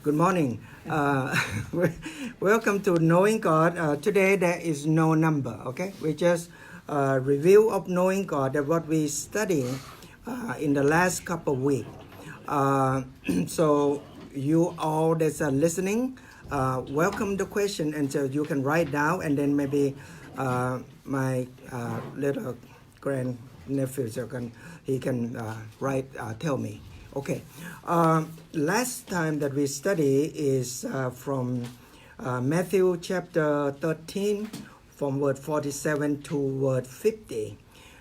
Good morning. Welcome to Knowing God. Today there is no number. Okay, we just review of Knowing God that what we study in the last couple of weeks. So you all that are listening, welcome the question, and so you can write down, and then maybe my little grand nephew he can write tell me. Okay. Last time that we study is from Matthew chapter 13, from word 47 to word 50.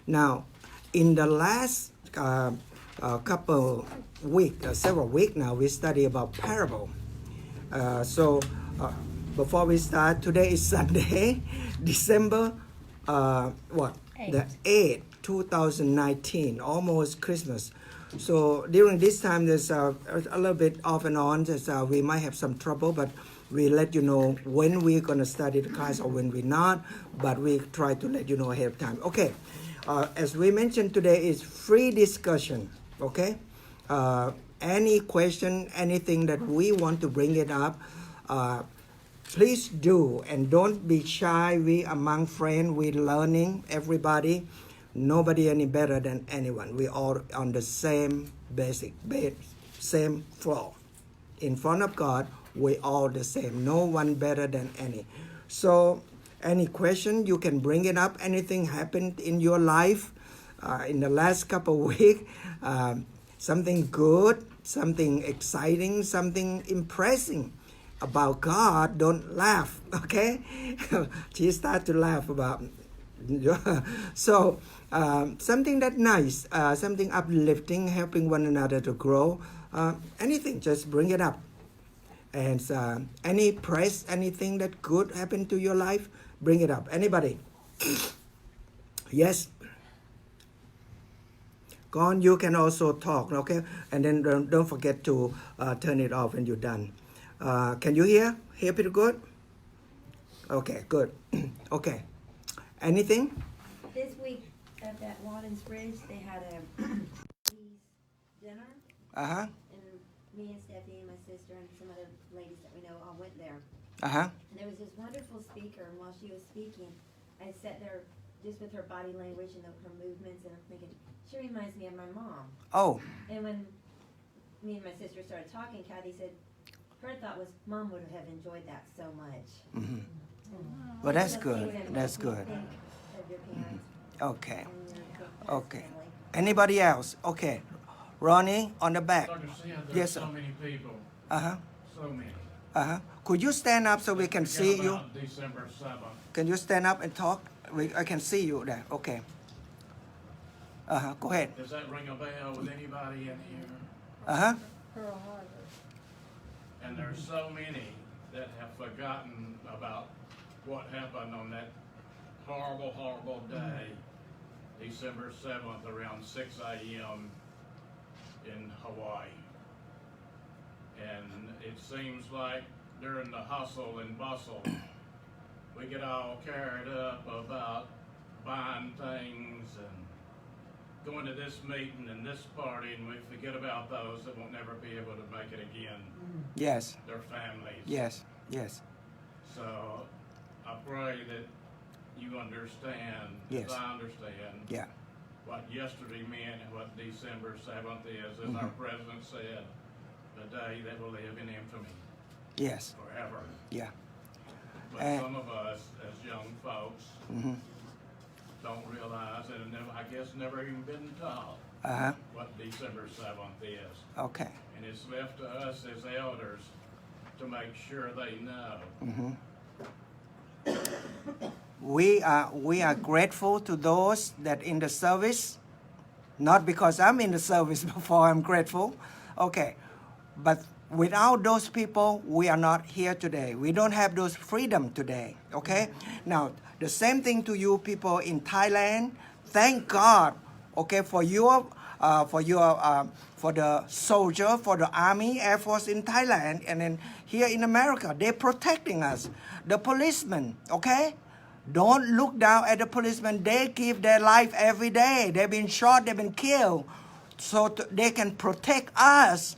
Now, in the last couple weeks, several weeks now, we study about parable. So before we start, today is Sunday, December the 8th, 2019, almost Christmas. So during this time, there's a little bit off and on. We might have some trouble, but we let you know when we're going to study the class or when we're not. But we try to let you know ahead of time. Okay, as we mentioned today is free discussion. Okay, any question, anything that we want to bring it up, please do, and don't be shy. We among friends, we learning everybody. Nobody any better than anyone. We all on the same basic base, same floor. In front of God, we all the same. No one better than any. So, any question, you can bring it up. Anything happened in your life in the last couple of weeks, something good, something exciting, something impressing about God, don't laugh, okay? She started to laugh about so something that nice, something uplifting, helping one another to grow, anything, just bring it up. And any press, anything that good happened to your life, bring it up. Anybody? Yes. Go on, you can also talk, okay? And then don't forget to turn it off when you're done. Can you hear? Hear pretty good? Okay, good. Okay. Anything? This week at that Wadens Bridge, they had a dinner. Uh-huh. And me and Stephanie and my sister and some other ladies that we know all went there. Uh-huh. And there was this wonderful speaker, and while she was speaking, I sat there just with her body language and her movements, and I'm thinking, she reminds me of my mom. Oh. And when me and my sister started talking, Kathy said, her thought was, Mom would have enjoyed that so much. Mm-hmm. Well, that's good. That's good. Okay. Okay. Anybody else? Okay. Ronnie on the back. Yes, sir. So many people. Uh-huh. So many. Uh-huh. Could you stand up so we can see you? December 7th. Can you stand up and talk? I can see you there. Okay. Uh-huh. Go ahead. Does that ring a bell with anybody in here? Uh-huh. Pearl Harbor. And there's so many that have forgotten about what happened on that horrible, horrible day, December 7th, around 6 a.m. in Hawaii. And it seems like during the hustle and bustle, we get all carried up about buying things and going to this meeting and this party, and we forget about those that will never be able to make it again. Yes. Their families. Yes. Yes. So I pray that you understand, Yes. as I understand, Yeah. what yesterday meant and what December 7th is. As our president said, the day that will live in infamy Yes. forever. Yeah. But some of us, as young folks, don't realize, and I guess never even been taught, Uh-huh. what December 7th is. Okay. And it's left to us as elders to make sure they know. We are grateful to those that in the service, not because I'm in the service before I'm grateful, okay, but without those people, we are not here today. We don't have those freedom today, okay? Now, the same thing to you people in Thailand. Thank God, okay, for the soldier, for the army, air force in Thailand, and then here in America, they're protecting us. The policemen, okay? Don't look down at the policemen. They give their life every day. They've been shot, they've been killed, so they can protect us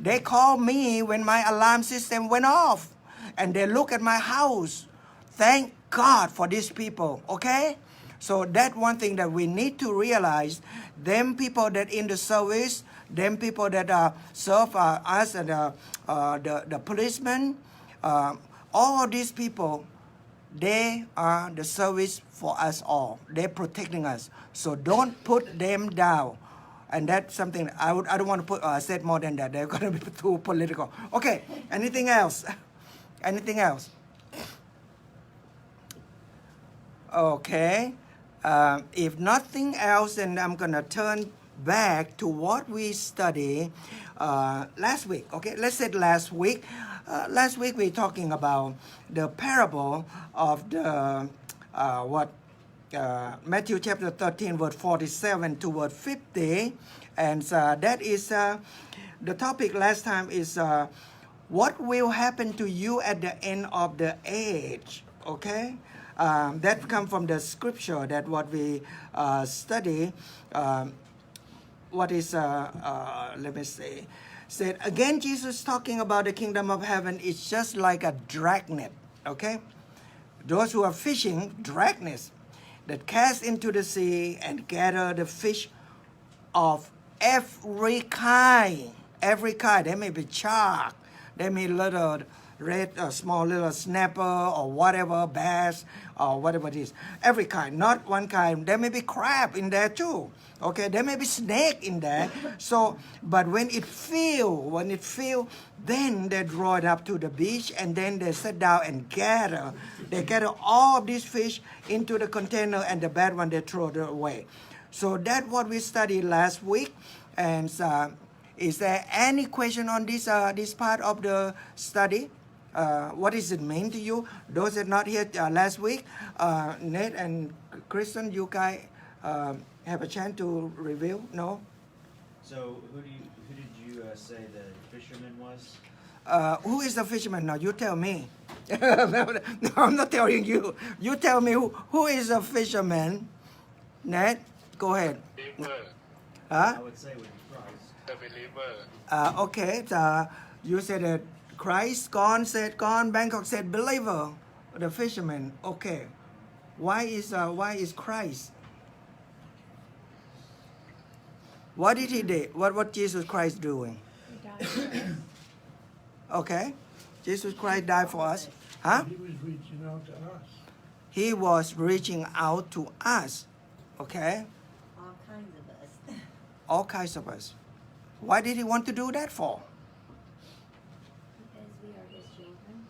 They call me when my alarm system went off. And they look at my house. Thank God for these people, okay? So that one thing that we need to realize, them people that in the service, them people that serve us and the policemen, all of these people, they are the service for us all. They're protecting us. So don't put them down. And that's something I don't want to put say more than that. They're going to be too political. Okay, anything else? Anything else? Okay. If nothing else, then I'm going to turn back to what we studied last week. Okay, let's say last week. Last week we're talking about the parable of the Matthew chapter 13, verse 47 to verse 50. And that is the topic last time is what will happen to you at the end of the age. Okay? That comes from the scripture that what we study. What is, let me see. Said, again, Jesus talking about the kingdom of heaven is just like a dragnet. Okay? Those who are fishing, dragnets, that cast into the sea and gather the fish of every kind. Every kind. There may be shark. There may be little red, small little snapper or whatever, bass or whatever it is. Every kind, not one kind. There may be crab in there too. Okay, there may be snake in there. So, but when it fill, then they draw it up to the beach and then they sit down and gather. They gather all of these fish into the container and the bad one they throw it away. So that's what we studied last week. And is there any question on this this part of the study? What does it mean to you? Those that not here last week, Nate and Kristen, you guys have a chance to review? No? So who did you say the fisherman was? Who is the fisherman? Now you tell me. No, I'm not telling you. You tell me who is the fisherman. Nate, go ahead. Believer. Huh? I would say would be Christ. The believer. Okay, you said that Christ, said gone, Bangkok said believer, the fisherman. Okay, why is Christ? What did he do? What Jesus Christ doing? He died for us. Okay, Jesus Christ died for us. Huh? He was reaching out to us. He was reaching out to us. Okay, All kinds of us. all kinds of us. Why did he want to do that for? Because we are his children.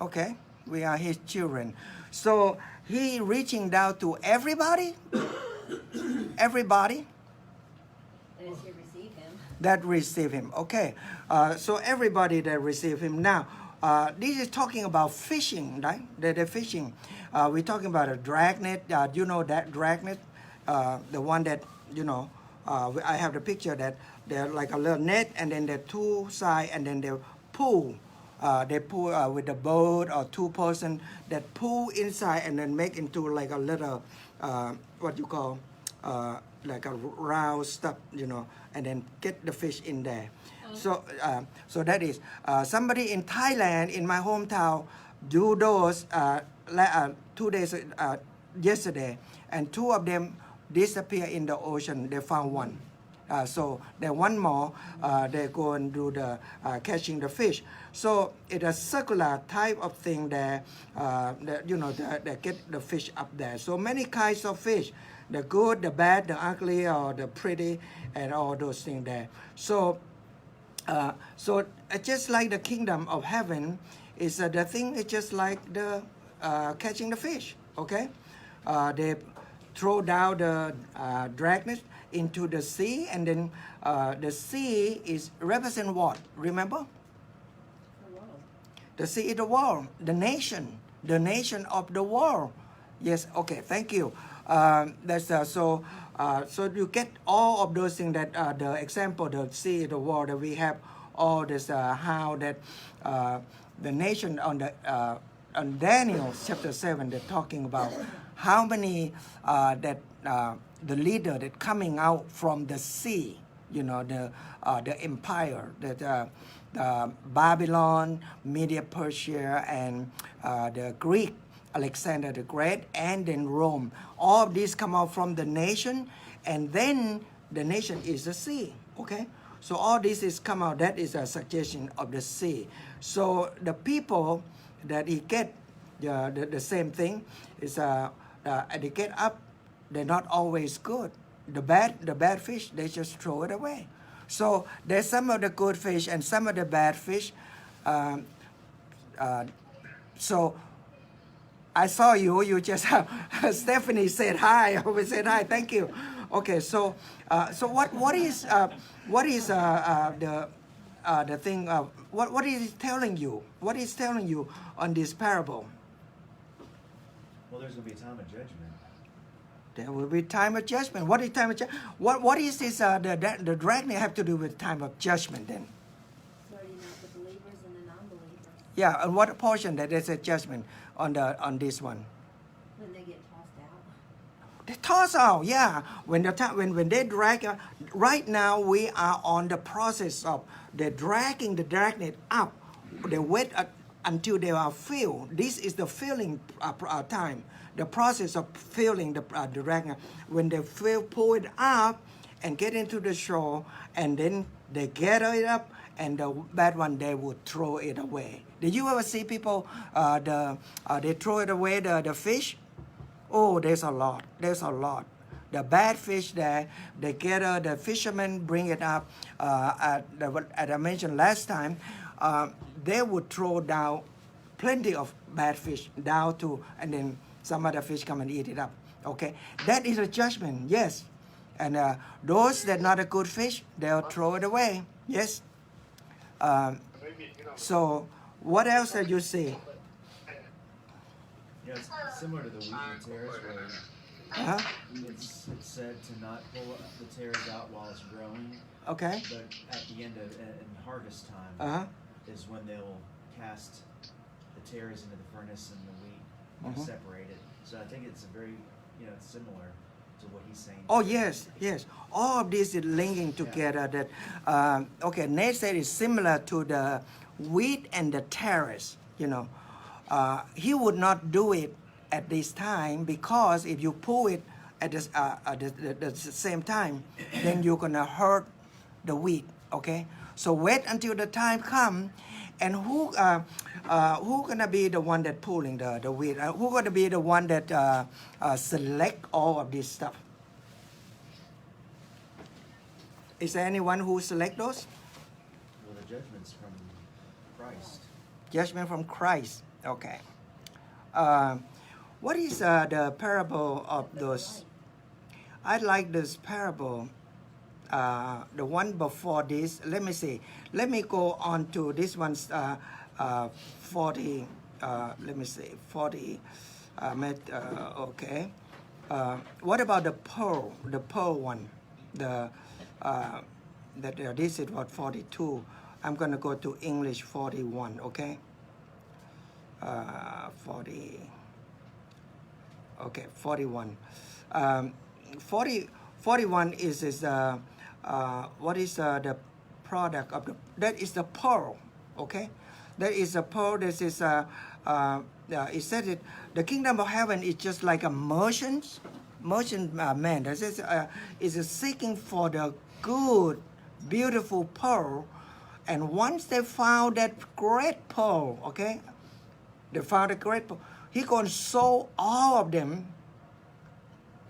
Okay, we are his children. So he reaching down to everybody, everybody Those who receive him. that receive him. Okay, so everybody that receive him. Now, this is talking about fishing, right? The fishing. We're talking about a dragnet. You know that dragnet, the one that I have the picture that they're like a little net, and then the two side, and then they pull. They pull with the boat or two person that pull inside and then make into like a little what you call like a round stuff, and then get the fish in there. So that is somebody in Thailand, in my hometown, do those 2 days yesterday, and two of them disappear in the ocean. They found one. So then one more, they go and do the catching the fish. So it's a circular type of thing there, that get the fish up there. So many kinds of fish, the good, the bad, the ugly, or the pretty, and all those things there. So just like the kingdom of heaven is the thing. It's just like the catching the fish. Okay, they throw down the dragnet into the sea, and then the sea is represent what? Remember? The world. The sea is the world, the nation of the world. Yes. Okay. Thank you. That's so you get all of those things that the example, the sea, the world, that we have all this how that the nation on Daniel chapter 7, they're talking about how many that the leader that coming out from the sea, you know, the empire, the Babylon, Media Persia, and the Greek, Alexander the Great, and then Rome. All of these come out from the nation, and then the nation is the sea, okay? So all this is come out, that is a suggestion of the sea. So the people that he get the same thing is they get up, they're not always good. The bad fish, they just throw it away. So there's some of the good fish and some of the bad fish. So I saw you just Stephanie said hi. I always said hi. Thank you. Okay, so what is the thing? What is he telling you? What is telling you on this parable? Well, there's going to be a time of judgment. There will be time of judgment. What is time of judgment? What is this? The dragon have to do with time of judgment then? Sorting out the believers and the non-believers Yeah, and what portion that there's a judgment on this one? when they get tossed out. They toss out, yeah. When they drag, right now we are on the process of they're dragging the dragnet up. They wait until they are filled. This is the filling time. The process of filling the dragnet. When they pull it up and get into the shore, and then they gather it up, and the bad one they would throw it away. Did you ever see people they throw it away the fish? Oh, there's a lot. There's a lot. The bad fish there, they gather, the fishermen bring it up. As I mentioned last time, they would throw down plenty of bad fish down to, and then some other fish come and eat it up. Okay, that is a judgment. Yes, and those that not a good fish, they'll throw it away. Yes. So what else did you see? Yeah, it's similar to the wheat and the tares, where Uh-huh. it's said to not pull the tares out while it's growing, Okay. but at the end of in harvest time Uh-huh. is when they'll cast the tares into the furnace and the wheat Mhm. separated. So I think it's a very, it's similar to what he's saying. Oh yes, yes. All of this is linking together. That okay. Nate said it's similar to the wheat and the tares. He would not do it at this time, because if you pull it at the same time, then you're gonna hurt the wheat. Okay. So wait until the time come, and who gonna be the one that pulling the wheat? Who gonna be the one that select all of this stuff? Is there anyone who select those? Well, the judgment's from Christ. Judgment from Christ. Okay. What is the parable of those? I like this parable. The one before this. Let me see. Let me go on to this one's 40. Let me see. 40. Okay. What about the pearl? The pearl one. This is what 42. I'm gonna go to English 41. Okay. 40. Okay, 41. 41 is what is the product of the, that is the pearl. Okay, that is a pearl. This is it said it. The kingdom of heaven is just like a merchant man. This is seeking for the good, beautiful pearl, and once they found that great pearl, okay, they found a great pearl. He gonna sow all of them,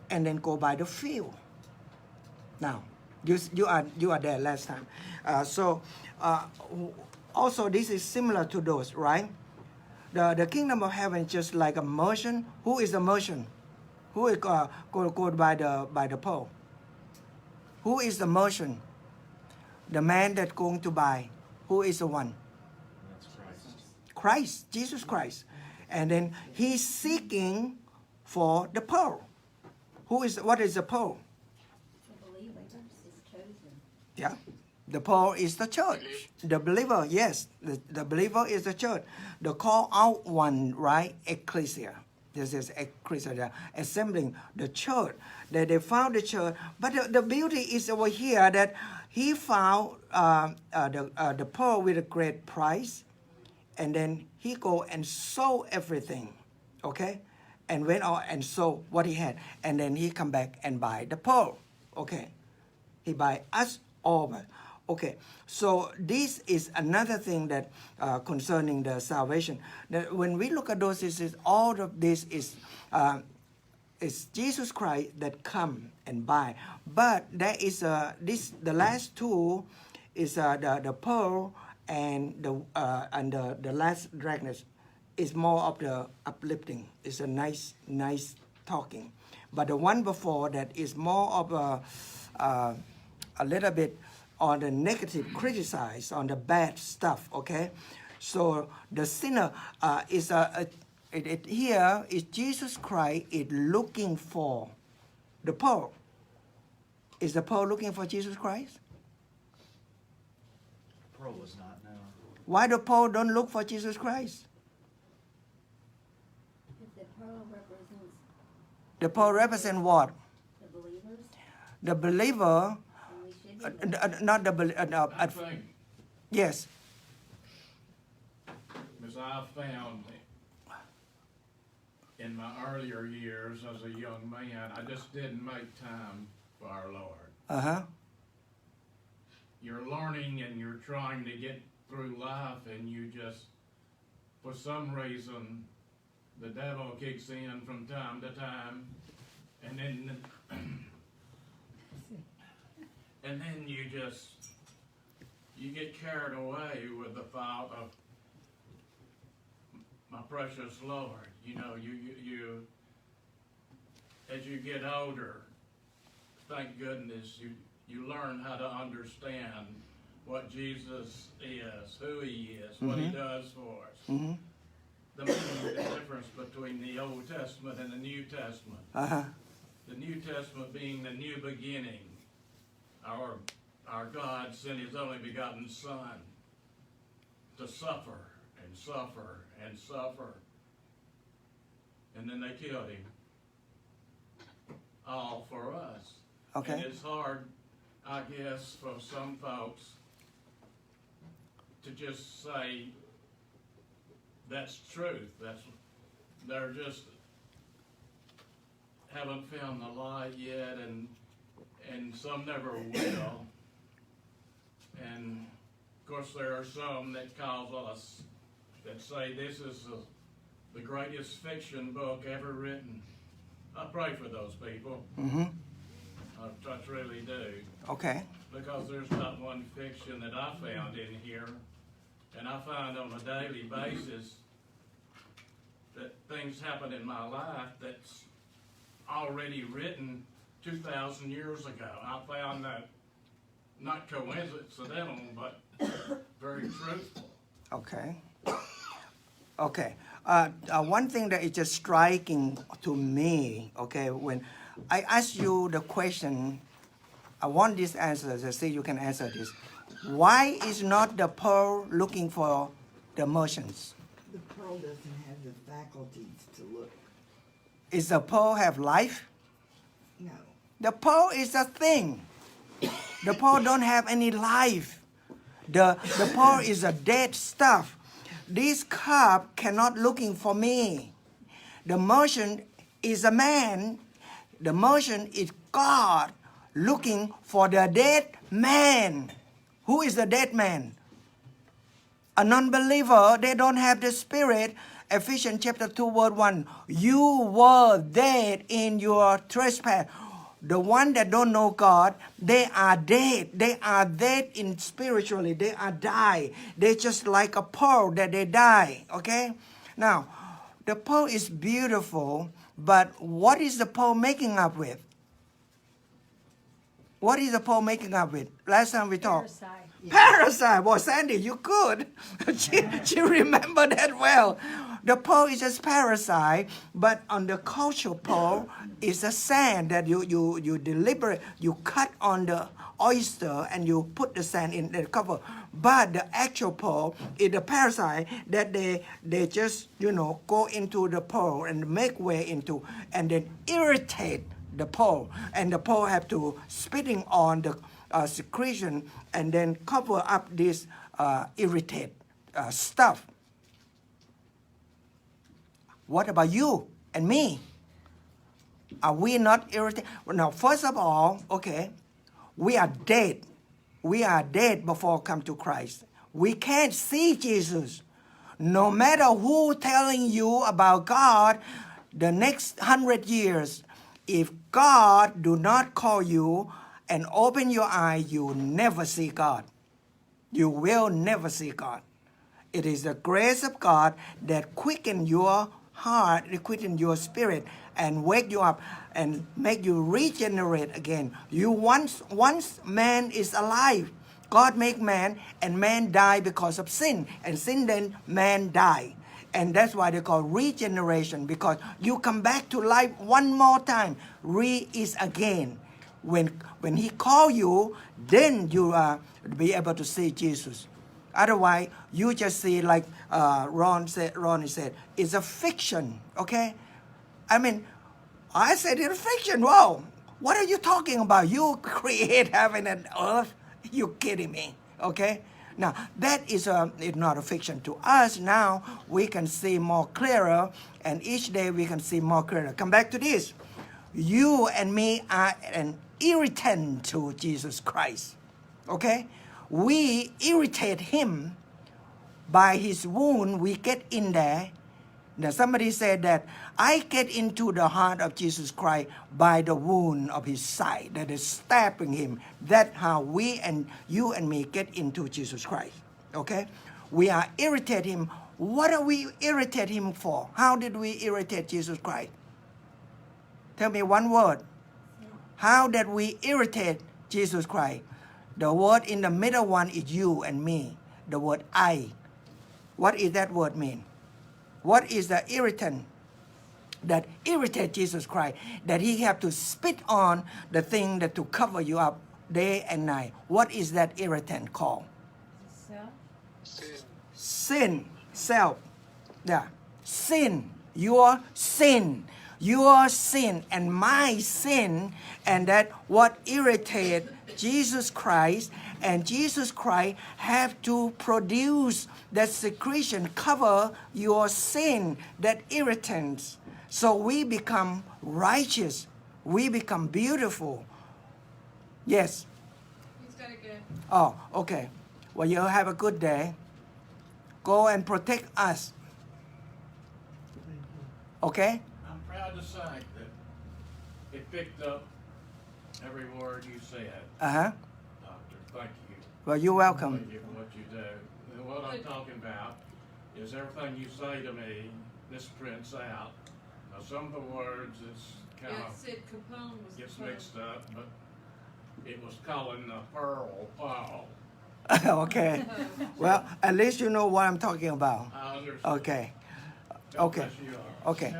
and then go by the field. Now, you are there last time. Also this is similar to those, right? The kingdom of heaven is just like a merchant. Who is the merchant? Who is go by the pearl? Who is the merchant? The man that going to buy. Who is the one? That's Christ. Christ, Jesus Christ. And then he's seeking for the pearl. What is the pearl? The believers is chosen. Yeah. The pearl is the church. The believer, yes. The believer is the church. The call out one, right? Ecclesia. This is Christian assembling the church. They found the church, but the beauty is over here that he found the pearl with a great price, and then he go and sold everything, okay, and went out and sold what he had, and then he come back and buy the pearl, okay. He buy us over. Okay, so this is another thing that concerning the salvation. That when we look at those, all of this is Jesus Christ that come and buy. But there is the last two is the pearl and the last dragnet is more of the uplifting. It's a nice talking. But the one before that is more of a little bit on the negative, criticize on the bad stuff, okay? So the sinner is here is Jesus Christ is looking for the pearl. Is the pearl looking for Jesus Christ? Pearl was not, no. Why the pearl don't look for Jesus Christ? If the pearl represents The pearl represent what? the believers, The believer, and we should be not the believer. I think, Yes. as I found in my earlier years as a young man, I just didn't make time for our Lord. Uh-huh. You're learning and you're trying to get through life, and you just, for some reason, the devil kicks in from time to time, and then you get carried away with the thought of my precious Lord. You know, you as you get older, thank goodness you learn how to understand what Jesus is, who he is, what he does for us. Mm-hmm. The difference between the Old Testament and the New Testament. Uh-huh. The New Testament being the new beginning. Our God sent his only begotten Son to suffer and suffer and suffer. And then they killed him. All for us. Okay. And it's hard, I guess, for some folks to just say that's truth. They're just haven't found the light yet, and some never will. And of course, there are some that call us that say this is the greatest fiction book ever written. I pray for those people. Mm-hmm. I truly do. Okay. Because there's not one fiction that I found in here. And I find on a daily basis that things happen in my life that's already written 2,000 years ago. I found that not coincidental, but very truthful. Okay. Okay. One thing that is just striking to me, okay, when I ask you the question, I want this answer, so see you can answer this. Why is not the pearl looking for the merchants? The pearl doesn't have the faculties to look. Is the pearl have life? No. The pearl is a thing. The pearl don't have any life. The pearl is a dead stuff. This cup cannot looking for me. The merchant is a man. The merchant is God looking for the dead man. Who is the dead man? A non-believer, they don't have the spirit. Ephesians chapter 2 word 1. You were dead in your trespass. The one that don't know God, they are dead. They are dead in spiritually. They are die. They just like a pearl that they die. Okay? Now, the pearl is beautiful, but what is the pearl making up with? What is the pearl making up with? Last time we talked. Parasite. Well, Sandy, you could. she remember that well. The pearl is just parasite, but on the cultural pearl is a sand that you deliberate, you cut on oyster and you put the sand in the cover. But the actual pearl is the parasite that they just, go into the pearl and make way into and then irritate the pearl. And the pearl have to spitting on the secretion and then cover up this irritate stuff. What about you and me? Are we not irritated? Now, first of all, okay, we are dead. We are dead before come to Christ. We can't see Jesus. No matter who telling you about God, the next 100 years, if God do not call you and open your eye, you never see God. You will never see God. It is the grace of God that quicken your heart, quicken your spirit, and wake you up and make you regenerate again. You once man is alive, God make man, and man die because of sin, and sin then man die. And that's why they call regeneration, because you come back to life one more time. Re is again. When he call you, then you be able to see Jesus. Otherwise, you just see like Ronnie said, it's a fiction, okay? I mean, I said it's a fiction. Wow, what are you talking about? You create heaven and earth? You kidding me, okay? Now, that is it's not a fiction to us. Now, we can see more clearer, and each day we can see more clearer. Come back to this. You and me are an irritant to Jesus Christ, okay? We irritate him by his wound. We get in there. Now somebody said that I get into the heart of Jesus Christ by the wound of his side that is stabbing him. That's how we and you and me get into Jesus Christ. Okay? We are irritate him. What are we irritate him for? How did we irritate Jesus Christ? Tell me one word. How did we irritate Jesus Christ? The word in the middle one is you and me. The word I. What is that word mean? What is the irritant that irritate Jesus Christ? That he have to spit on the thing that to cover you up day and night. What is that irritant called? Sin. Self. Yeah. Sin. Your sin. Your sin and my sin, and that what irritate Jesus Christ, and Jesus Christ have to produce that secretion, cover your sin, that irritants. So we become righteous. We become beautiful. Yes? He's got it good. Oh, okay. Well, you have a good day. Go and protect us. Okay? I'm proud to say that it picked up every word you said, Uh-huh. Doctor. Thank you. Well, you're welcome. Thank you for what you do. And what I'm talking about is everything you say to me, this prints out. Now, some of the words, it's kind Yeah, it of said Capone was gets the mixed up, but it was calling the pearl Paul. Okay. Well, at least you know what I'm talking about. I understand. Okay. God Okay. bless you all. Okay.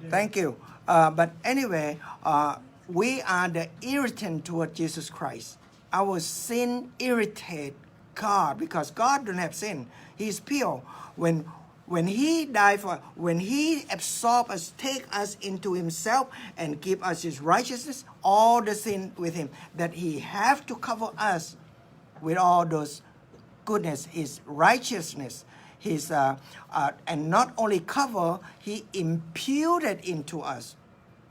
Thank you. But anyway, we are the irritant toward Jesus Christ. Our sin irritate God because God don't have sin. He's pure. When he died when he absorbed us, take us into himself and give us his righteousness, all the sin with him, that he have to cover us with all those goodness, his righteousness, his and not only cover, he imputed into us.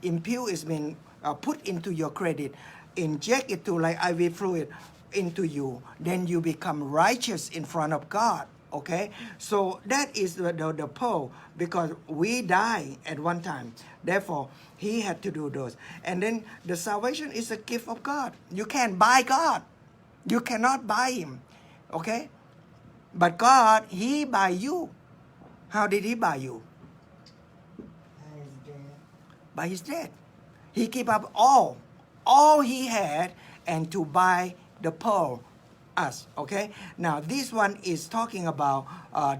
Impute is mean put into your credit, inject it to like IV fluid into you, then you become righteous in front of God. Okay, so that is the pearl, because we die at one time. Therefore, he had to do those. And then the salvation is a gift of God. You can't buy God. You cannot buy him. Okay? But God, he buy you. How did he buy you? By his death. He gave up all he had, and to buy the pearl, us. Okay? Now this one is talking about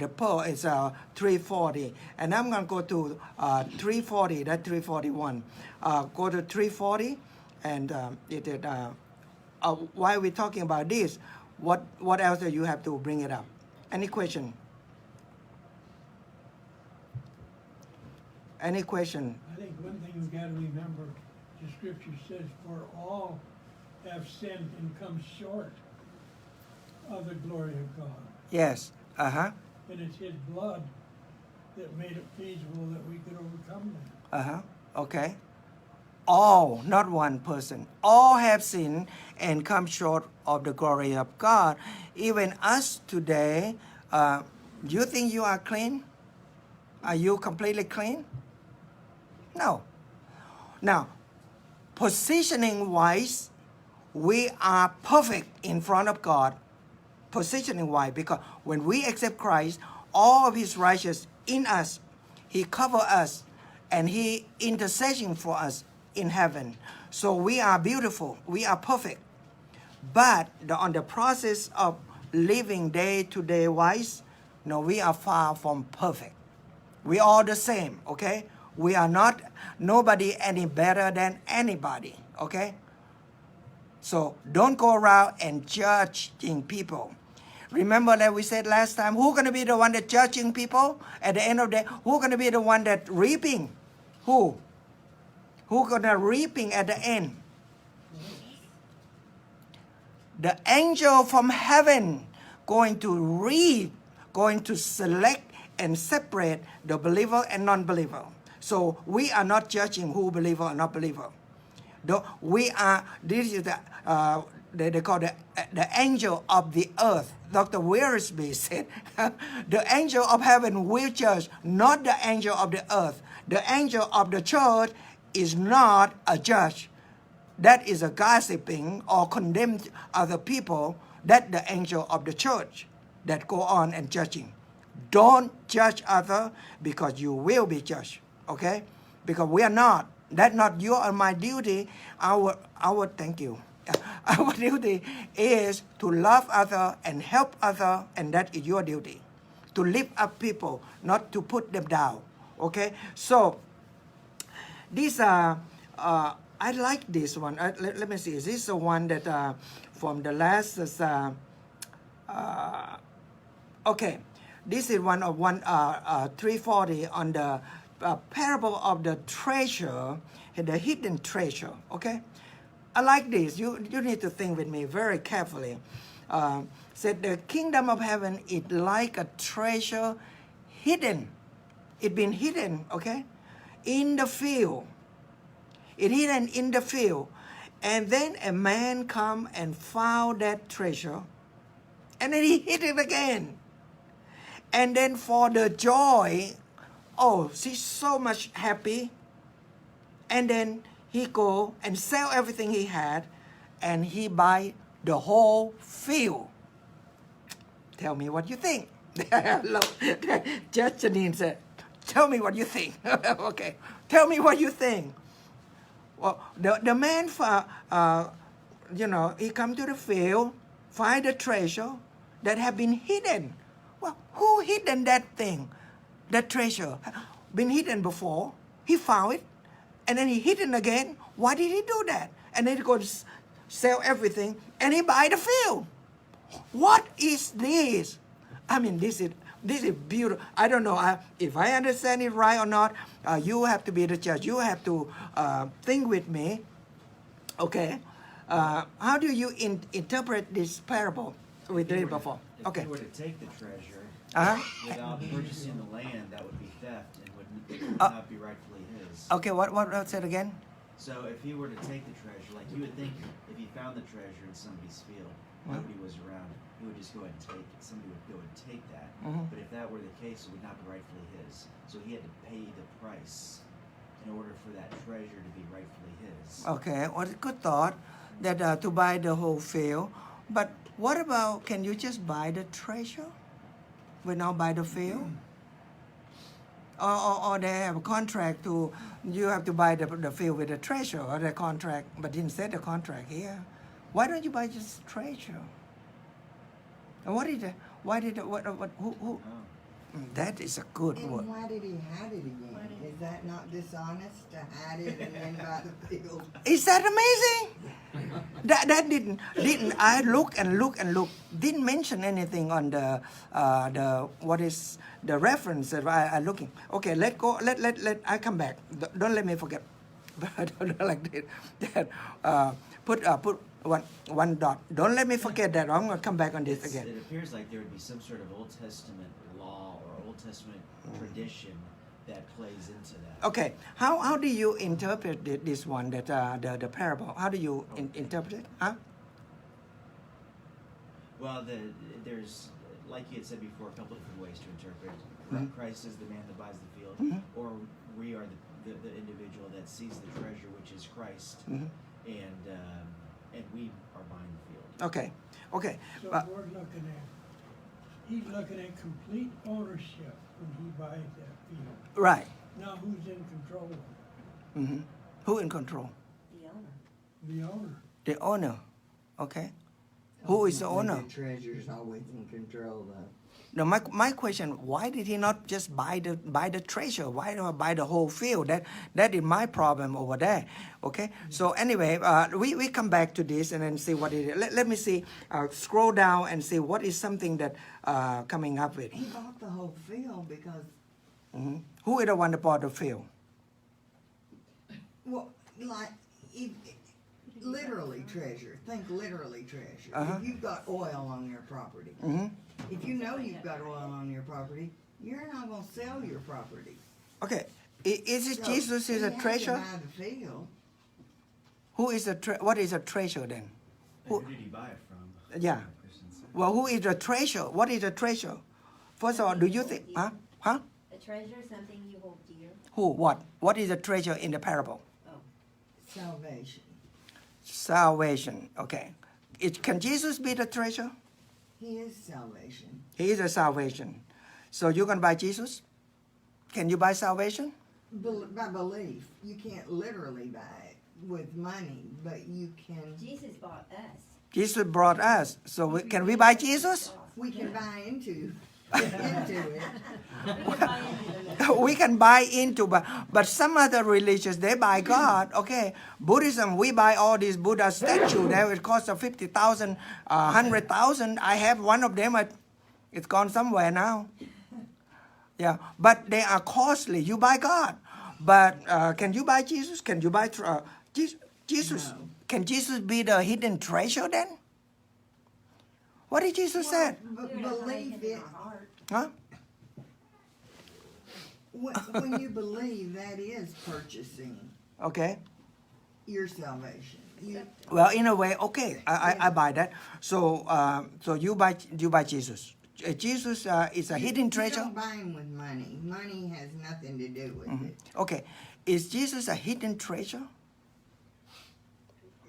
the pearl. It's 340, and I'm going to go to 340. That's 341. Go to 340, and it is why are we talking about this? What else do you have to bring it up? Any question? Any question? I think one thing we've got to remember, the scripture says, for all have sinned and come short of the glory of God. Yes. Uh-huh. And it's his blood that made it feasible that we could overcome that. Uh-huh. Okay. All, not one person. All have sinned and come short of the glory of God. Even us today, you think you are clean? Are you completely clean? No. Now, positioning wise, we are perfect in front of God. Positioning wise, because when we accept Christ, all of his righteousness in us, he covers us, and he intercession for us in heaven. So we are beautiful, we are perfect. But on the process of living day to day wise, no, we are far from perfect. We are all the same, okay? We are not, nobody any better than anybody, okay? So don't go around and judging people. Remember that we said last time, who's going to be the one that judging people at the end of the day? Who's going to be the one that reaping? Who? Who's going to reaping at the end? The angel from heaven going to reap, going to select and separate the believer and non-believer. So we are not judging who believer or not believer. We are, this is the, they call the angel of the earth. Dr. Wearsby said, the angel of heaven will judge, not the angel of the earth. The angel of the church is not a judge. That is a gossiping or condemn other people. That the angel of the church that go on and judging. Don't judge other because you will be judged. Okay? Because we are not. That's not your and my duty. Thank you. Our duty is to love other and help other, and that is your duty. To lift up people, not to put them down. Okay? So, these are, I like this one. Let me see. Is this the one that from the last, okay. This is one of 340 on the parable of the treasure, the hidden treasure, okay? I like this. You need to think with me very carefully. Said the kingdom of heaven is like a treasure hidden. It been hidden, okay? In the field. It hidden in the field. And then a man come and found that treasure. And then he hid it again. And then for the joy, oh, she's so much happy. And then he go and sell everything he had, and he buy the whole field. Tell me what you think. Judge Janine said, tell me what you think. Okay, tell me what you think. Well, the man, he come to the field, find the treasure that have been hidden. Well, who hidden that thing? That treasure been hidden before. He found it, and then he hid it again. Why did he do that? And then he goes sell everything, and he buy the field. What is this? I mean, this is beautiful. I don't know if I understand it right or not. You have to be the judge. You have to think with me. Okay, how do you interpret this parable we did before? Okay. If you were to take the treasure without purchasing the land, that would be theft and would not be rightfully his. Okay, what said again? So if he were to take the treasure, like you would think if he found the treasure in somebody's field, nobody was around, he would just go ahead and take it. Somebody would go and take that. But if that were the case, it would not be rightfully his. So he had to pay the price in order for that treasure to be rightfully his. Okay, well, good thought that to buy the whole field. But what about, can you just buy the treasure without buy the field? Or they have a contract to, you have to buy the field with the treasure or the contract, but didn't say the contract here. Why don't you buy just treasure? And who? That is a good word. And why did he hide it again? Is that not dishonest to hide it and then buy the field? Is that amazing? that didn't I look and look and look, didn't mention anything on the what is the reference that I looking. Okay, let go. Let I come back. Don't let me forget. Don't like that. Put one dot. Don't let me forget that. I'm gonna come back on this again. It appears like there would be some sort of Old Testament law or Old Testament tradition that plays into that. Okay, how do you interpret this one, that the parable? How do you interpret it? Huh? Well, there's, like you had said before, a couple different ways to interpret it. Mhm. Christ is the man that buys the field, Mhm. or we are the individual that sees the treasure, which is Christ, Mhm. and we are buying the field. Okay, okay. So he's looking at complete ownership when he buys that field. Right. Now who's in control of it? Hmm. Who in control? The owner. The owner. The owner. Okay. Who is the owner? The treasurer's always in control though. No, my question: why did he not just buy the treasure? Why not buy the whole field? That is my problem over there. Okay. So anyway, we come back to this and then see what it is. Let me see. Scroll down and see what is something that coming up with. He bought the whole field because, Mhm. Who is the one that bought the field? well, like, literally treasure. Think literally treasure. Uh-huh. If you've got oil on your property, Hmm. if you know you've got oil on your property, you're not going to sell your property. Okay. Is it So Jesus is he a had to treasure? buy the field. Who is what is a treasure then? Who did he buy it from? Yeah. Christians. Well, who is the treasure? What is a treasure? First of all, do you think? Huh? Huh? A treasure, something you hold dear. Who? What? What is the treasure in the parable? Oh, Salvation. Salvation. Okay. Can Jesus be the treasure? He is salvation. He is a salvation. So you're gonna buy Jesus? Can you buy salvation? By belief. You can't literally buy it with money, but you can. Jesus bought us. Jesus brought us. So can we buy Jesus? We can buy into it. We can buy into the We can buy into, but some other religions, they buy God. Okay, Buddhism, we buy all these Buddha statues. That would cost 50,000, 100,000. I have one of them. It's gone somewhere now. Yeah, but they are costly. You buy God, but can you buy Jesus? Can you buy Jesus? No. Can Jesus be the hidden treasure then? What did Jesus say? Believe it. Huh? When you believe, that is purchasing Okay. your salvation. Well, in a way, okay, I buy that. So so you buy Jesus. Jesus is a hidden You treasure. don't buy him with money. Money has nothing to do with it. Okay, is Jesus a hidden treasure?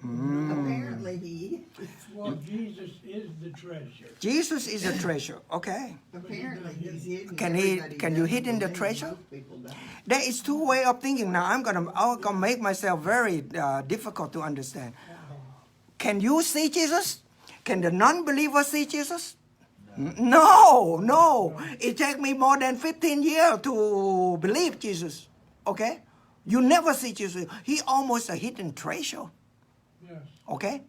Apparently he is. Well, Jesus is the treasure. Jesus is a treasure. Okay. Apparently he's hidden. Can you Everybody hidden the doesn't treasure? believe. Most people don't. There is two way of thinking. Now I'm gonna make myself very difficult to understand. Can you see Jesus? Can the non-believer see Jesus? No. It takes me more than 15 years to believe Jesus. Okay? You never see Jesus. He almost a hidden treasure. Yes. Okay?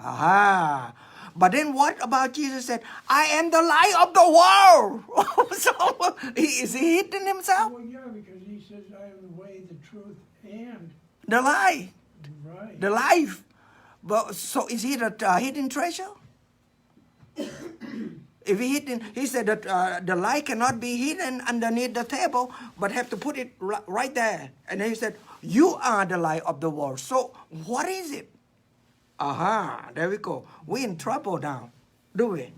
Aha. But then what about Jesus said, I am the light of the world. So is he hidden himself? Well, yeah, because he says, I am the way, the truth, and The light, right. the life. But so is he the hidden treasure? If he hidden, he said that the light cannot be hidden underneath the table, but have to put it right there. And then he said, you are the light of the world. So what is it? Aha, there we go. We're in trouble now, do we?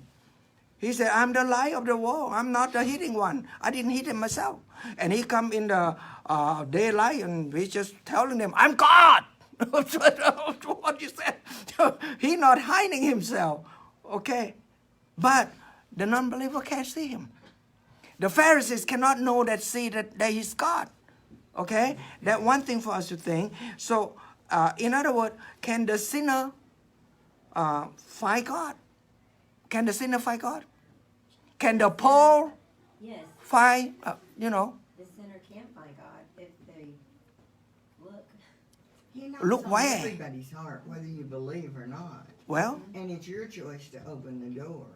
He said, I'm the light of the world. I'm not the hidden one. I didn't hid him myself. And he come in the daylight and he's just telling them, I'm God. What you said? He not hiding himself. Okay. But the non-believer can't see him. The Pharisees cannot know that he's God. Okay? That one thing for us to think. So, in other words, can the sinner fight God? Can the sinner fight God? Can the poor Yes, find, the sinner can find God if they look. He knocks Look on where? everybody's heart, whether you believe or not. well, And it's your choice to open the door.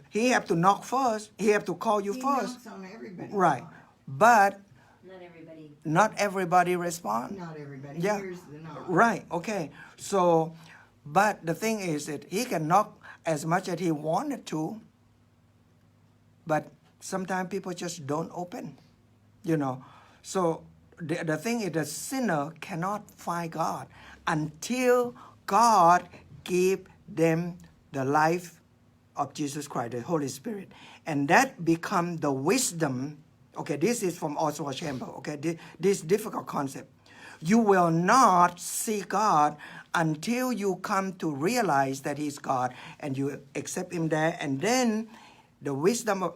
he have to knock first. He have to call you He first. knocks on everybody's Right. heart. But Not everybody. respond. Not everybody Yeah. hears the knock. Right, okay. So, but the thing is that he can knock as much as he wanted to, but sometimes people just don't open, So the thing is the sinner cannot find God until God give them the life of Jesus Christ, the Holy Spirit. And that become the wisdom. Okay, this is from Oswald Chambers. Okay, this difficult concept. You will not see God until you come to realize that He's God and you accept Him there. And then the wisdom of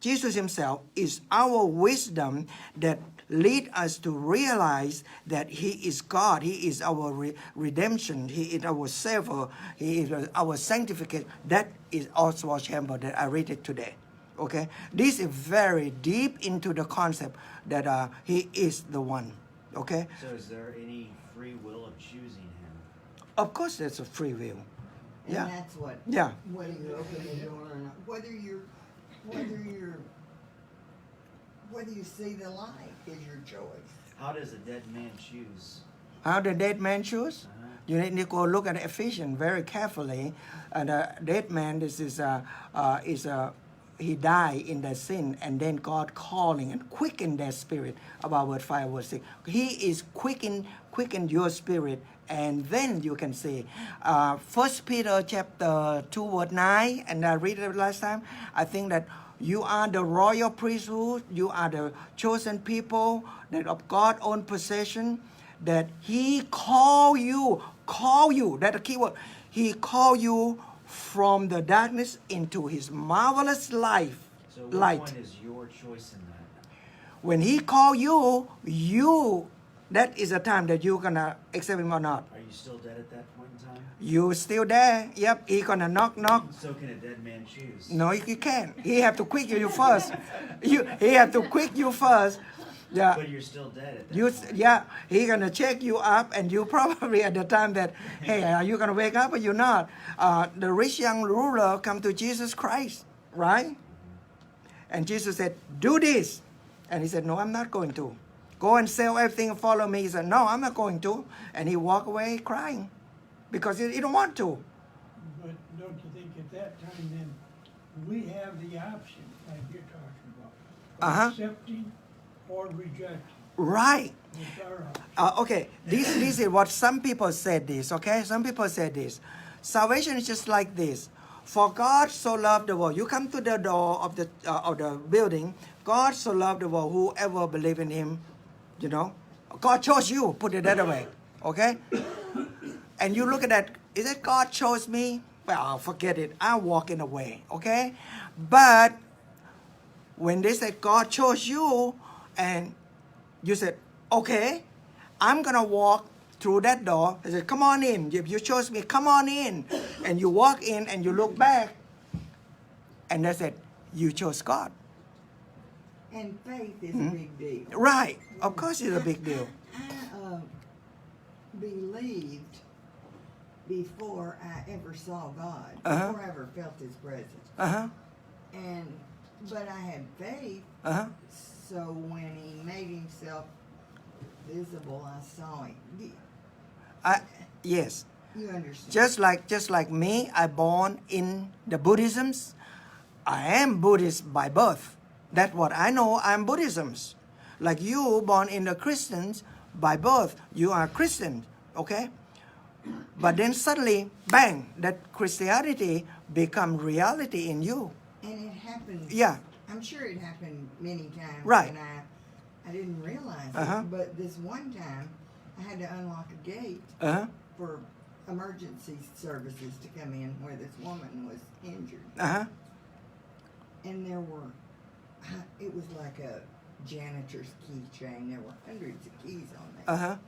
Jesus Himself is our wisdom that lead us to realize that He is God. He is our redemption. He is our Savior. He is our sanctification. That is Oswald Chambers that I read it today. Okay, this is very deep into the concept that He is the one. Okay. So is there any free will of choosing him? Of course, there's a free will. And Yeah. that's what. Yeah. Whether you open the door or not, whether you see the light is your choice. How does a dead man choose? How the dead man choose? Uh-huh. You need to go look at Ephesians very carefully. And the dead man, he died in their sin, and then God calling and quicken their spirit. About word 5, word 6. He is quicken your spirit, and then you can see. 1 Peter chapter 2, word 9, and I read it last time. I think that you are the royal priesthood. You are the chosen people that of God's own possession. That He call you. That's the key word. He call you from the darkness into His marvelous light. So what point is your choice in that? When He call you, that is the time that you're gonna accept Him or not. Are you still dead at that point in time? You still there? Yep. He gonna knock. So can a dead man choose? No, you can't. He have to quick you first. He have to quick you first. Yeah. But you're still dead at that point. Yeah, He gonna check you up, and you probably at the time that, hey, are you gonna wake up or you not? The rich young ruler come to Jesus Christ, right? And Jesus said, do this. And he said, no, I'm not going to. Go and sell everything and follow me. He said, no, I'm not going to. And he walked away crying because he don't want to. But don't you think at that time then, we have the option, like you're talking about, of accepting or rejecting? Right. It's our option. Okay, this is what some people said this, okay? Some people said this. Salvation is just like this. For God so loved the world. You come to the door of the building. God so loved the world. Whoever believe in Him, God chose you. Put it that way, okay? And you look at that. Is it God chose me? Well, forget it. I walk in the way, okay? But when they said God chose you, and you said, okay, I'm gonna walk through that door. They said, come on in. If you chose me, come on in. And you walk in and you look back, and they said, you chose God. And faith is a big deal. Right. Of course it's a big deal. I believed before I ever saw God, before I ever felt His presence. But I had faith, so when He made Himself visible, I saw Him. Yes. You understand? Just like me, I born in the Buddhisms. I am Buddhist by birth. That's what I know. I'm Buddhisms. Like you, born in the Christians by birth, you are Christian, okay? But then suddenly, bang, that Christianity become reality in you. And it happened. Yeah. I'm sure it happened many times. Right. And I didn't realize it. But this one time, I had to unlock a gate for emergency services to come in where this woman was injured. And there were, it was like a janitor's keychain. There were hundreds of keys on there.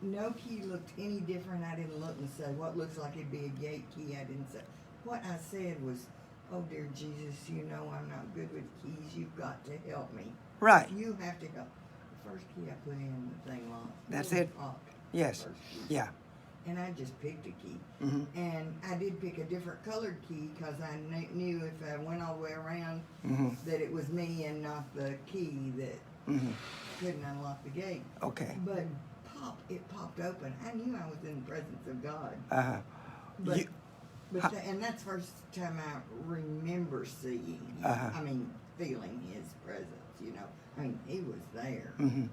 No key looked any different. I didn't look and say, what looks like it'd be a gate key. I didn't say. What I said was, oh dear Jesus, you know I'm not good with keys. You've got to help me. Right. You have to help. The first key I put in, the thing locked. That's was it. locked. Yes. First key. Yeah. And I just picked a key. Mm-hmm. And I did pick a different colored key because I knew if I went all the way around Mm-hmm. that it was me and not the key that Mm-hmm. couldn't unlock the gate. Okay. But it popped open. I knew I was in the presence of God. Uh-huh. But, You- and that's the first time I remember seeing, Uh-huh. feeling his presence, you know. I mean, he was there. Mm-hmm.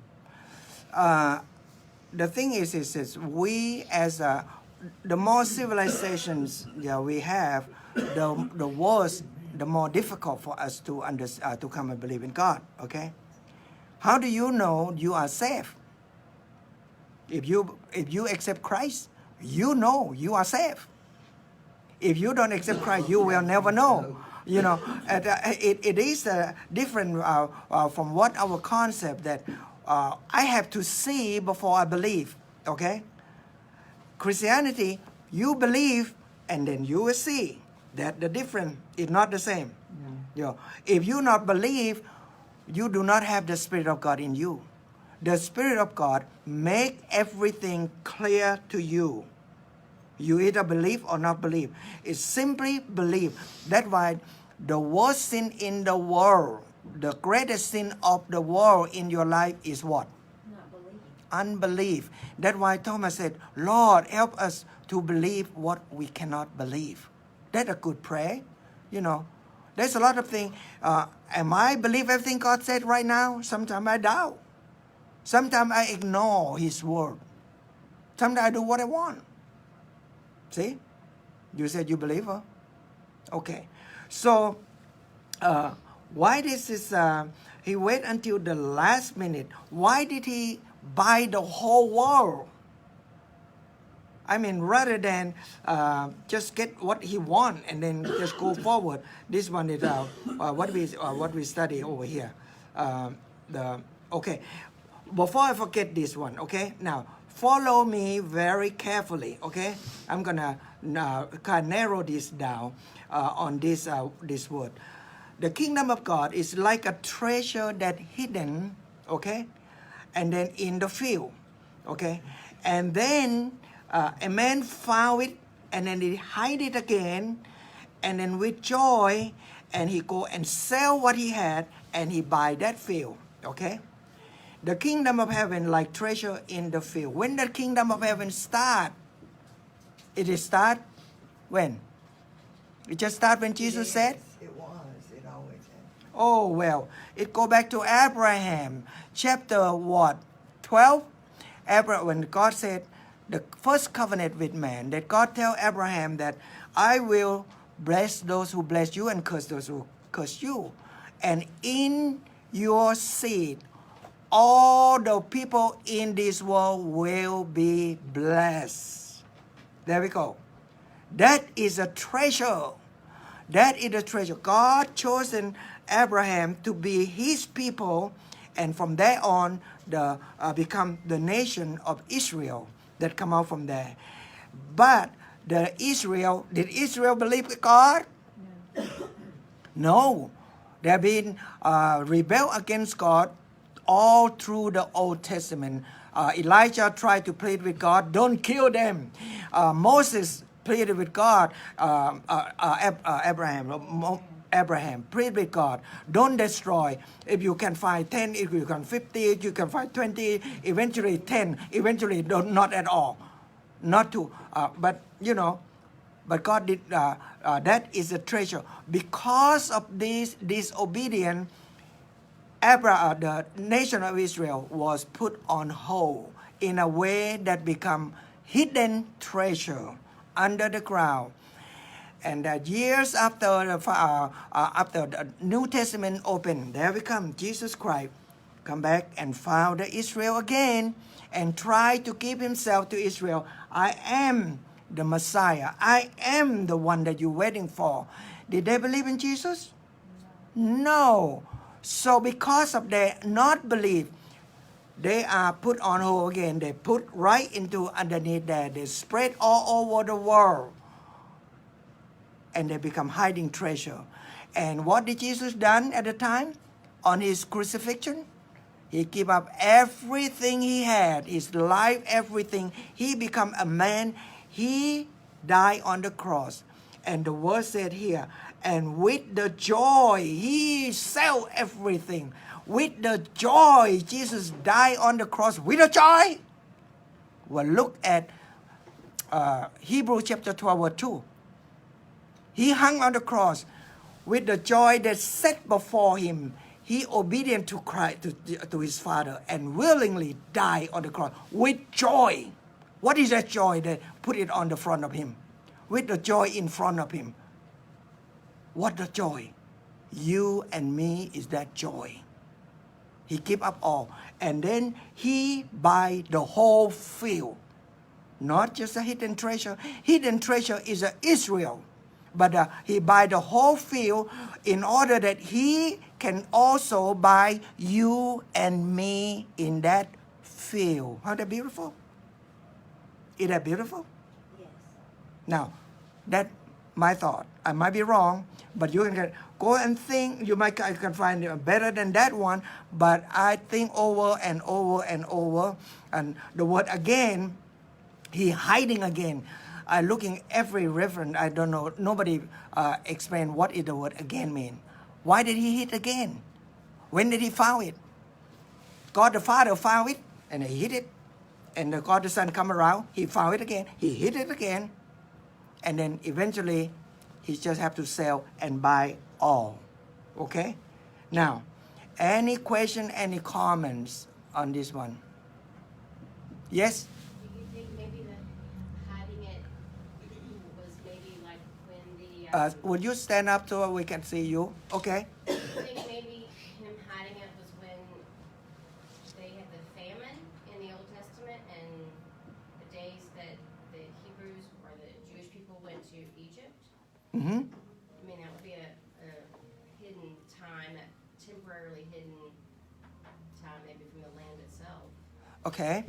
The thing is we as the more civilizations we have, the worse, the more difficult for us to to come and believe in God. Okay, how do you know you are safe? If you accept Christ, you know you are safe. If you don't accept Christ, you will never know. You know, it is different from what our concept that I have to see before I believe. Okay, Christianity, you believe and then you will see. That the difference is not the same. You know, if you not believe, you do not have the Spirit of God in you. The Spirit of God make everything clear to you. You either believe or not believe. It's simply believe. That's why the worst sin in the world, the greatest sin of the world in your life is what? Not believing. Unbelief. That's why Thomas said, Lord, help us to believe what we cannot believe. That's a good prayer. You know, there's a lot of things. Am I believe everything God said right now? Sometimes I doubt. Sometimes I ignore His word. Sometimes I do what I want. See? You said you believe, huh? Okay. So, why this is, he wait until the last minute. Why did he buy the whole world? I mean, rather than just get what he want and then just go forward. This one is what we study over here. Okay. Before I forget this one, okay? Now, follow me very carefully, okay? I'm gonna kind of narrow this down on this word. The kingdom of God is like a treasure that hidden, okay? And then in the field, okay? And then a man found it, and then he hide it again, and then with joy, and he go and sell what he had, and he buy that field, okay? The kingdom of heaven like treasure in the field. When the kingdom of heaven start, it is start when? It just start when Jesus said? It always has. Oh, well, it go back to Abraham. Chapter what? 12? When God said the first covenant with man, that God tell Abraham that I will bless those who bless you and curse those who curse you. And in your seed, all the people in this world will be blessed. There we go. That is a treasure. That is a treasure. God chosen Abraham to be his people, and from there on, become the nation of Israel that come out from there. But did Israel believe God? No. They have been rebel against God all through the Old Testament. Elijah tried to plead with God, don't kill them. Moses pleaded with God. Abraham pleaded with God, don't destroy. If you can find 10, if you can 50, if you can find 20, eventually 10, eventually not at all. Not to, but you know, but God did, that is a treasure. Because of this disobedience, the nation of Israel was put on hold in a way that become hidden treasure under the ground. And years after the New Testament opened, there we come, Jesus Christ come back and found Israel again and try to keep himself to Israel. I am the Messiah. I am the one that you're waiting for. Did they believe in Jesus? No. So because of their not belief, they are put on hold again. They put right into underneath there. They spread all over the world. and they become hiding treasure. And what did Jesus done at the time on his crucifixion? He gave up everything he had, his life, everything. He become a man. He died on the cross. And the word said here, and with the joy, he sold everything. With the joy, Jesus died on the cross. With the joy. Well, look at Hebrews chapter 12, verse 2. He hung on the cross with the joy that set before him. He obedient to Christ, to his Father, and willingly died on the cross with joy. What is that joy that put it on the front of him? With the joy in front of him. What the joy? You and me is that joy. He gave up all. And then he buy the whole field. Not just a hidden treasure. Hidden treasure is Israel. But he buy the whole field in order that he can also buy you and me in that field. How that beautiful? Is that beautiful? Yes. Now, that my thought. I might be wrong, but you can go and think. You can find it better than that one. But I think over and over and over, and the word again, he hiding again. I looking every reference. I don't know. Nobody explain what is the word again mean. Why did he hid again? When did he found it? God the Father found it and he hid it. And the God the Son come around. He found it again. He hid it again. And then eventually, he just have to sell and buy all. Okay? Now, any question, any comments on this one? Yes? Do you think maybe the hiding it was maybe like when the... Would you stand up so we can see you? Okay. do you think maybe him hiding it was when they had the famine in the Old Testament and the days that the Hebrews or the Jewish people went to Egypt? Mm-hmm. I mean, that would be a hidden time, a temporarily hidden time maybe from the land itself. Okay.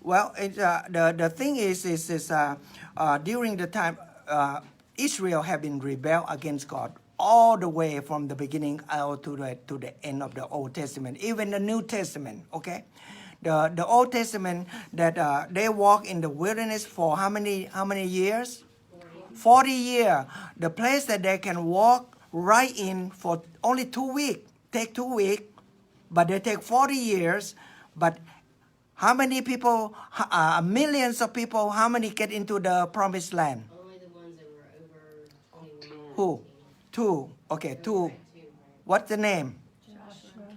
Well, the thing is during the time Israel have been rebel against God all the way from the beginning out to the end of the Old Testament, even the New Testament. Okay, the Old Testament that they walk in the wilderness for how many years? 40 years. The place that they can walk right in for only 2 weeks, take 2 weeks, but they take 40 years. But how many people, millions of people, how many get into the promised land? Only the ones that were over 21. Who? 2. Okay, 2. Right, two, right. What's the name?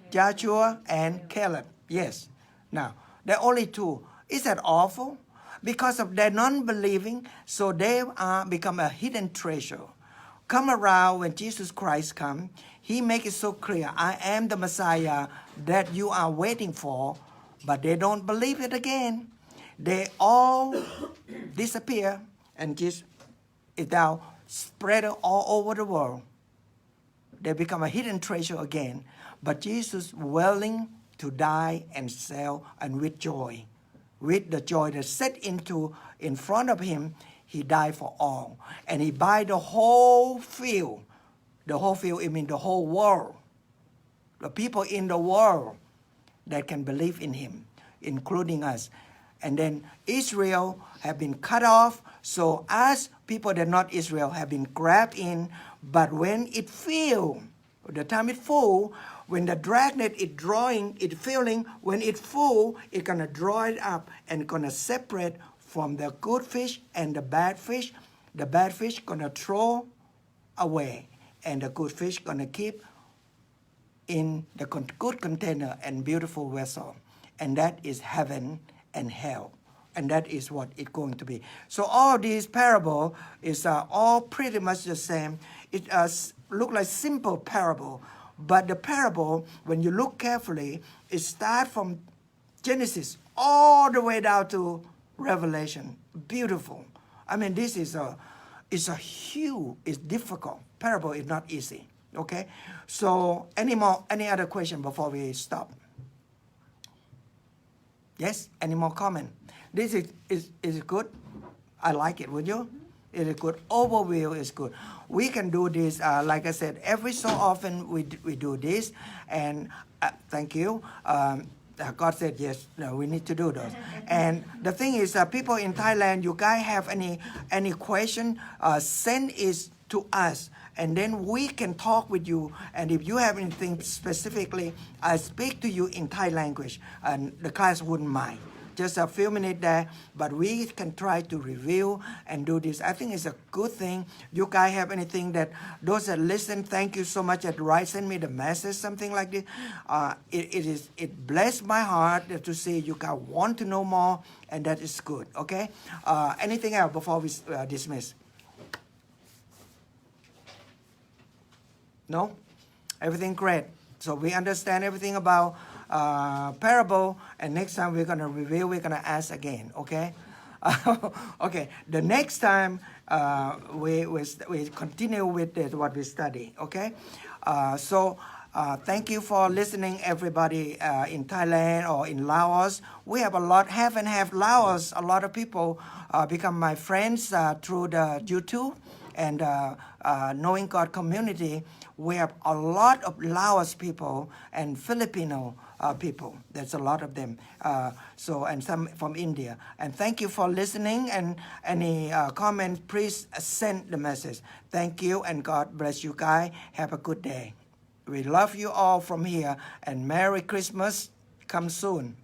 Joshua and Caleb. Yes. Now, there are only 2. Is that awful? Because of their non-believing, so they become a hidden treasure. Come around when Jesus Christ comes, he make it so clear, I am the Messiah that you are waiting for, but they don't believe it again. They all disappear and just it now spread all over the world. They become a hidden treasure again. But Jesus willing to die and sell, and with joy. With the joy that set in front of him, he died for all. And he buy the whole field. The whole field, I mean the whole world. The people in the world that can believe in him, including us. And then Israel have been cut off, so us, people that are not Israel, have been grabbed in. But when it filled, the time it full, when the dragnet is drawing, it filling, when it full, it's going to draw it up and going to separate from the good fish and the bad fish. The bad fish going to throw away, and the good fish going to keep in the good container and beautiful vessel. And that is heaven and hell. And that is what it's going to be. So all these parable is all pretty much the same. It look like simple parable. But the parable, when you look carefully, it starts from Genesis all the way down to Revelation. Beautiful. I mean, this is it's huge, it's difficult. Parable is not easy. Okay? So any other question before we stop? Yes? Any more comment? This is good? I like it, would you? It is good. Overview is good. We can do this, like I said, every so often we do this. And thank you. God said, yes, no, we need to do those. And the thing is, people in Thailand, you guys have any question, send it to us. And then we can talk with you. And if you have anything specifically, I speak to you in Thai language. And the class wouldn't mind. Just a few minutes there, but we can try to review and do this. I think it's a good thing. You guys have anything that those that listen, thank you so much that send me the message, something like this. It blessed my heart to see you guys want to know more, and that is good. Okay. Anything else before we dismiss? No, everything great. So we understand everything about parable, and next time we're going to review, we're going to ask again, okay? Okay, the next time we continue with what we study, okay? Thank you for listening, everybody in Thailand or in Laos. We have a lot, half and half Laos, a lot of people become my friends through the YouTube and Knowing God community. We have a lot of Laos people and Filipino people. There's a lot of them. And some from India. And thank you for listening. And any comment, please send the message. Thank you, and God bless you guys. Have a good day. We love you all from here, and Merry Christmas. Come soon.